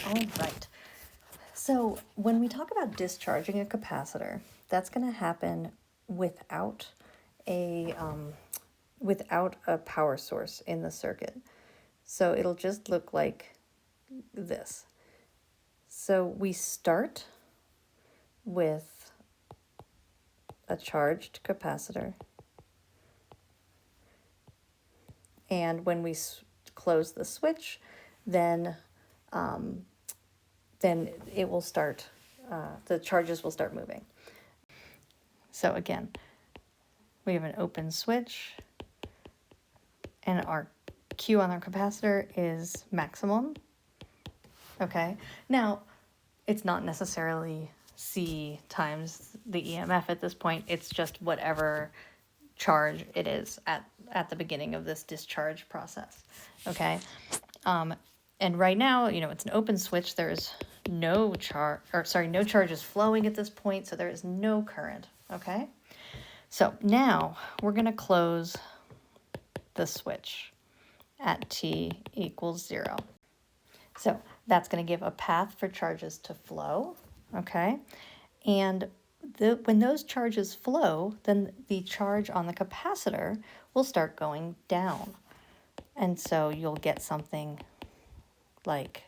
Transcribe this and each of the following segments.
All right. So when we talk about discharging a capacitor, that's going to happen without a power source in the circuit. So it'll just look like this. So we start with a charged capacitor, and when we close the switch, then it will start, the charges will start moving. So again, we have an open switch, and our Q on our capacitor is maximum. Okay, now it's not necessarily C times the EMF at this point. It's just whatever charge it is at the beginning of this discharge process. Okay, and right now, it's an open switch. There is no charge is flowing at this point, so there is no current. Okay, so now we're going to close the switch at t equals 0. So that's going to give a path for charges to flow, okay? And when those charges flow, then the charge on the capacitor will start going down. And so you'll get something like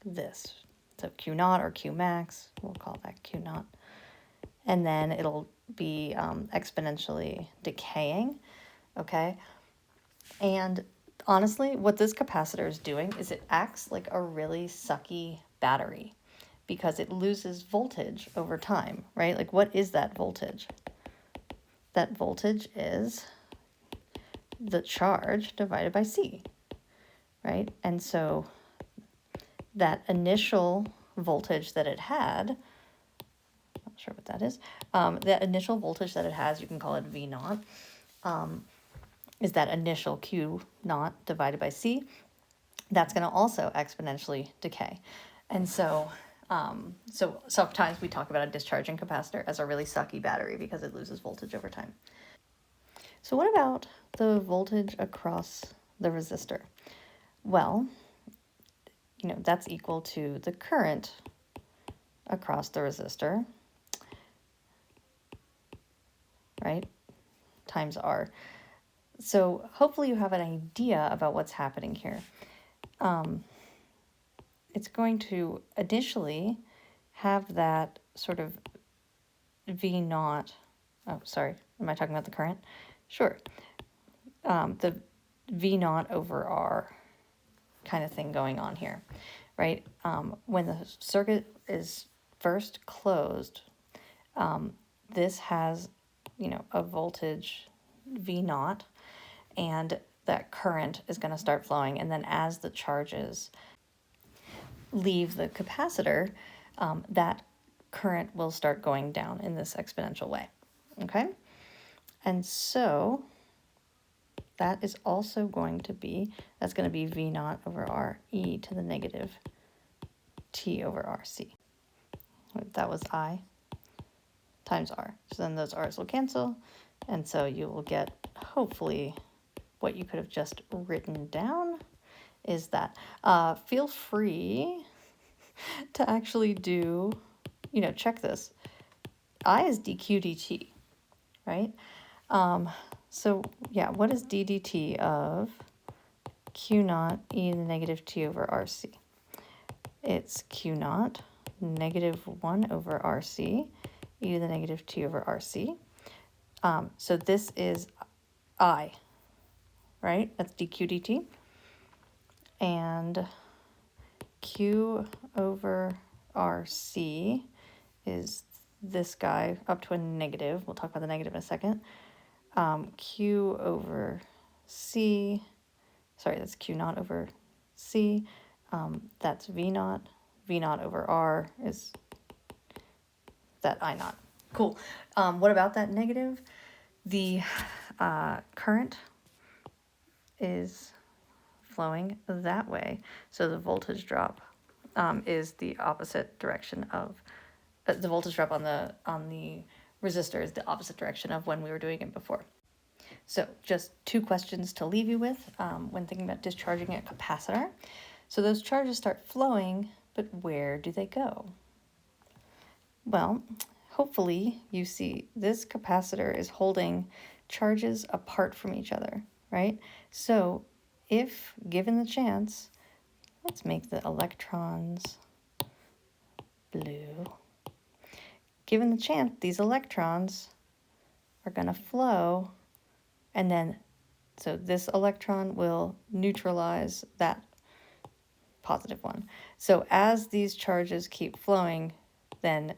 this. So Q naught or Q max, we'll call that Q naught. And then it'll be exponentially decaying, okay? And honestly, what this capacitor is doing is it acts like a really sucky battery because it loses voltage over time, right? Like, what is that voltage? That voltage is the charge divided by C, right? And so that initial voltage that it had, not sure what that is, that initial voltage that it has, you can call it V naught, is that initial Q naught divided by C. That's going to also exponentially decay. And so sometimes we talk about a discharging capacitor as a really sucky battery because it loses voltage over time. So what about the voltage across the resistor? Well, that's equal to the current across the resistor, right, times R. So hopefully you have an idea about what's happening here. It's going to initially have that sort of V naught. Oh, sorry. Am I talking about the current? Sure. The V naught over R kind of thing going on here, right? When the circuit is first closed, this has, a voltage V naught, and that current is going to start flowing. And then as the charges leave the capacitor, that current will start going down in this exponential way, okay? And so that is also going to be, that's going to be V naught over R e to the negative T over RC. That was I times R. So then those R's will cancel, and so you will get, hopefully, what you could have just written down is that. Feel free to actually do, check this. I is dq dt, right? So yeah, what is d dt of Q naught e to the negative T over RC? It's Q naught negative 1 over RC e to the negative T over RC. So this is I, right? That's dq dt. And Q over RC is this guy up to a negative. We'll talk about the negative in a second. Q over C, sorry, that's Q naught over C. That's V naught. V naught over R is that I naught. Cool. What about that negative? The current is flowing that way. So the voltage drop is the opposite direction of, the voltage drop on the resistor is the opposite direction of when we were doing it before. So just 2 questions to leave you with when thinking about discharging a capacitor. So those charges start flowing But where do they go? Well, hopefully you see this capacitor is holding charges apart from each other, right? So if given the chance, let's make the electrons blue. Given the chance, these electrons are going to flow, and then so this electron will neutralize that positive one. So as these charges keep flowing, then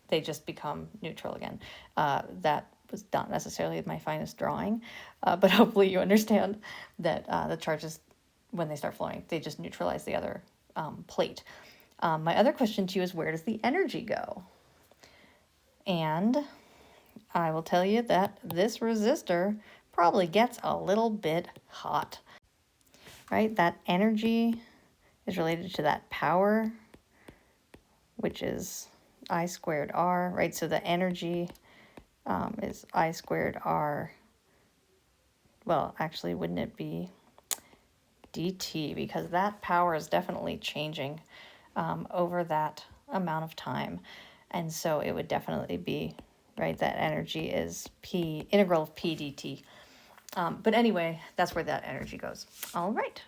they just become neutral again. That was not necessarily my finest drawing, but hopefully you understand that the charges, when they start flowing, they just neutralize the other plate. My other question to you is, where does the energy go? And I will tell you that this resistor probably gets a little bit hot, right? That energy is related to that power, which is I squared R, right? So the energy is I squared R. Well, actually, wouldn't it be dt? Because that power is definitely changing over that amount of time. And so it would definitely be, right, that energy is P, integral of P dt. But anyway, that's where that energy goes. All right.